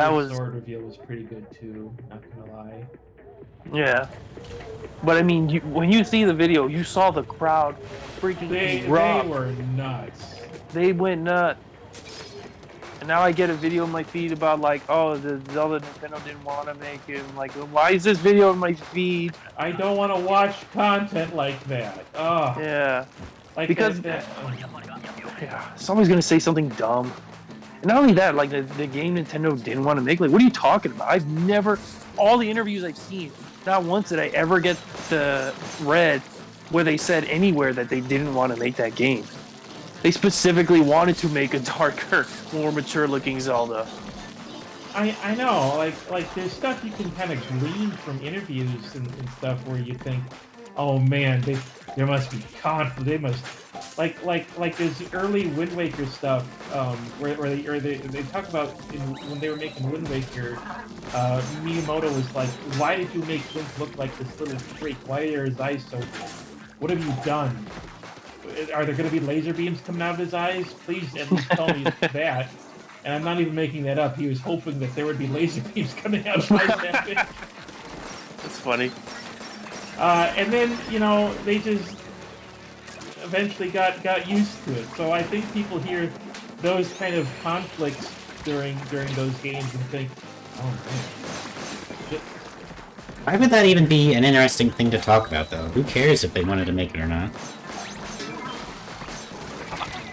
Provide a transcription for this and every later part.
That first was sword reveal was pretty good too. Not gonna lie. yeah. But I mean, when you see the video, you saw the crowd freaking They erupt. were nuts. They went nuts. And now I get a video in my feed about like, oh, the Zelda Nintendo didn't want to make it. I'm like, why is this video in my feed? I don't want to watch content like that. Ugh. Yeah, Like because that. yeah, somebody's gonna say something dumb. And not only that, like the game Nintendo didn't want to make. Like, what are you talking about? I've never, all the interviews I've seen, not once did I ever get the read where they said anywhere that they didn't want to make that game. They specifically wanted to make a darker, more mature-looking Zelda. I know, like there's stuff you can kind of glean from interviews and stuff where you think, oh man, there must be conflict. They must like there's early Wind Waker stuff where they talk about when they were making Wind Waker, Miyamoto was like, why did you make Link look like this little freak? Why are his eyes so? What have you done? Are there going to be laser beams coming out of his eyes? Please at least tell me that. And I'm not even making that up. He was hoping that there would be laser beams coming out of my epic. That's funny. And then, you know, they just eventually got used to it. So I think people hear those kind of conflicts during those games and think, oh man. Why would that even be an interesting thing to talk about, though? Who cares if they wanted to make it or not?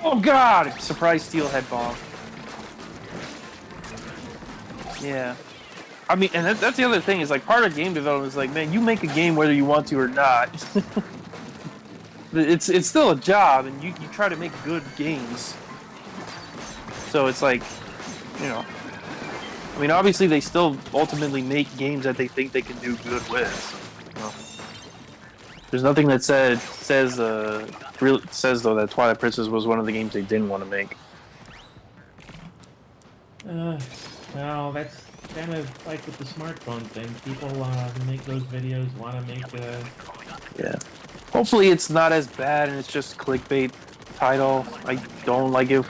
Oh god! Surprise steelhead bomb. Yeah. I mean, and that's the other thing, is like part of game development is like, man, you make a game whether you want to or not. it's still a job, and you try to make good games. So it's like, you know, I mean, obviously they still ultimately make games that they think they can do good with. You know? There's nothing that says though that Twilight Princess was one of the games they didn't want to make. Well, that's kind of like with the smartphone thing. People who make those videos want to make Yeah. Hopefully it's not as bad and it's just clickbait title. I don't like it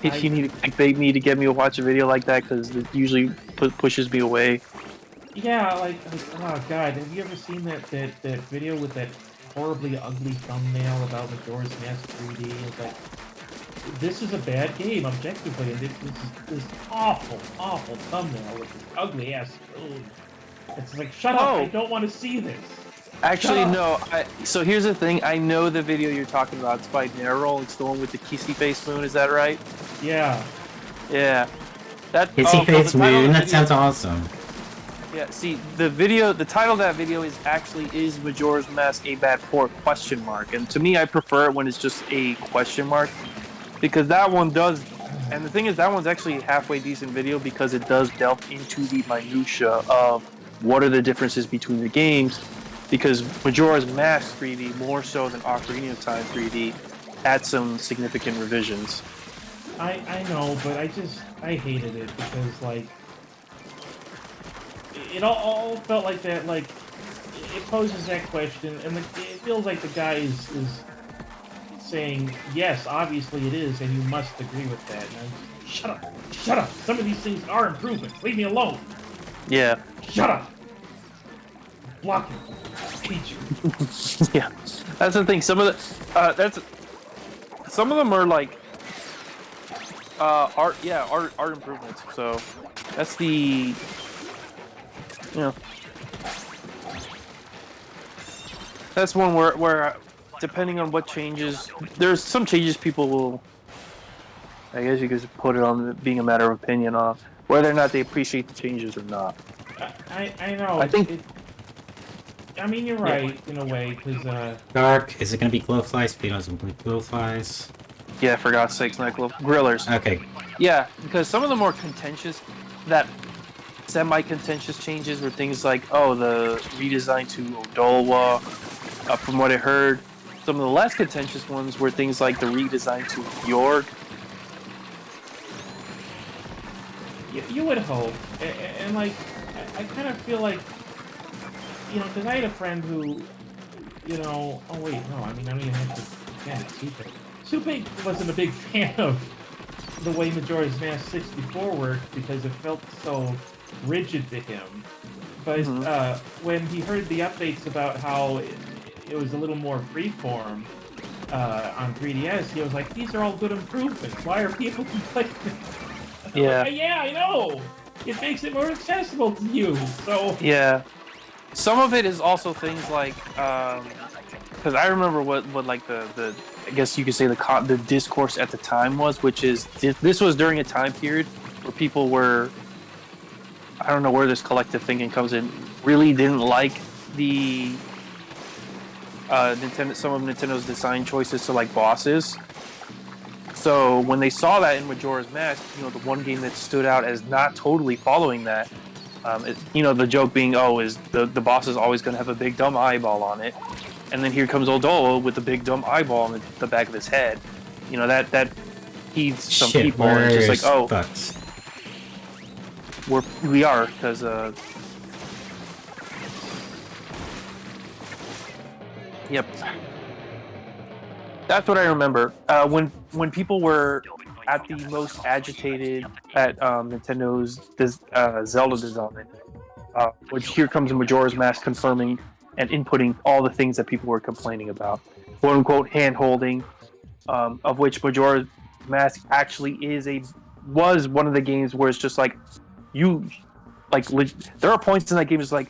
if you need to clickbait me to get me to watch a video like that, because it usually pushes me away. Yeah, like oh god, have you ever seen that video with that horribly ugly thumbnail about Majora's Mask 3D? It's like, this is a bad game, objectively, and this awful thumbnail with this ugly ass spoon. It's like, shut up, I don't want to see this. Actually, no. So here's the thing. I know the video you're talking about. It's by Narrow. It's the one with the kissy face moon. Is that right? Yeah. Yeah. That Kissy face moon. That sounds awesome. Yeah. See, the title of that video is Majora's Mask a bad port ? And to me, I prefer it when it's just a question mark, because that one does. And the thing is, that one's actually a halfway decent video because it does delve into the minutia of what are the differences between the games. Because Majora's Mask 3D, more so than Ocarina of Time 3D, had some significant revisions. I know, but I hated it because, like, it all felt like that, like, it poses that question, and it feels like the guy is saying, yes, obviously it is, and you must agree with that. And shut up, some of these things are improvements, leave me alone. Yeah. Shut up. Blocking. Yeah, that's the thing. Some of them are like art improvements. So that's that's one where depending on what changes, there's some changes people will, I guess you could put it on being a matter of opinion on whether or not they appreciate the changes or not. I know. I think. I mean, you're right, in a way, because, Dark, is it gonna be glowflies? Please don't complete glowflies. Yeah, for God's sakes, not grillers. Okay. Yeah, because some of the more contentious, that semi-contentious changes were things like, oh, the redesign to Odolwa, from what I heard. Some of the less contentious ones were things like the redesign to Yorg. You would hope, and like, I kind of feel like, you know, because I had a friend who, you know, oh wait, no, I mean, I don't even have to, yeah, Supe wasn't a big fan of the way Majora's Mask 64 worked because it felt so rigid to him. But when he heard the updates about how it was a little more freeform on 3DS, he was like, "These are all good improvements. Why are people complaining?" Yeah. Like, yeah, I know. It makes it more accessible to you. So Yeah. Some of it is also things like, because I remember what like the I guess you could say the discourse at the time was, which is this was during a time period where people were, I don't know where this collective thinking comes in, really didn't like the some of Nintendo's design choices to like bosses. So when they saw that in Majora's Mask, the one game that stood out as not totally following that, the joke being, oh, is the boss is always going to have a big dumb eyeball on it, and then here comes Odolo with the big dumb eyeball on the back of his head. That heeds some Shit, people, and it's just like, oh, fucks. we are because yep. That's what I remember. When people were at the most agitated at Nintendo's Zelda design, which here comes Majora's Mask confirming and inputting all the things that people were complaining about, quote unquote hand holding, of which Majora's Mask actually was one of the games where it's just like there are points in that game it's like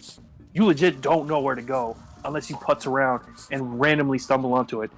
you legit don't know where to go unless you putz around and randomly stumble onto it.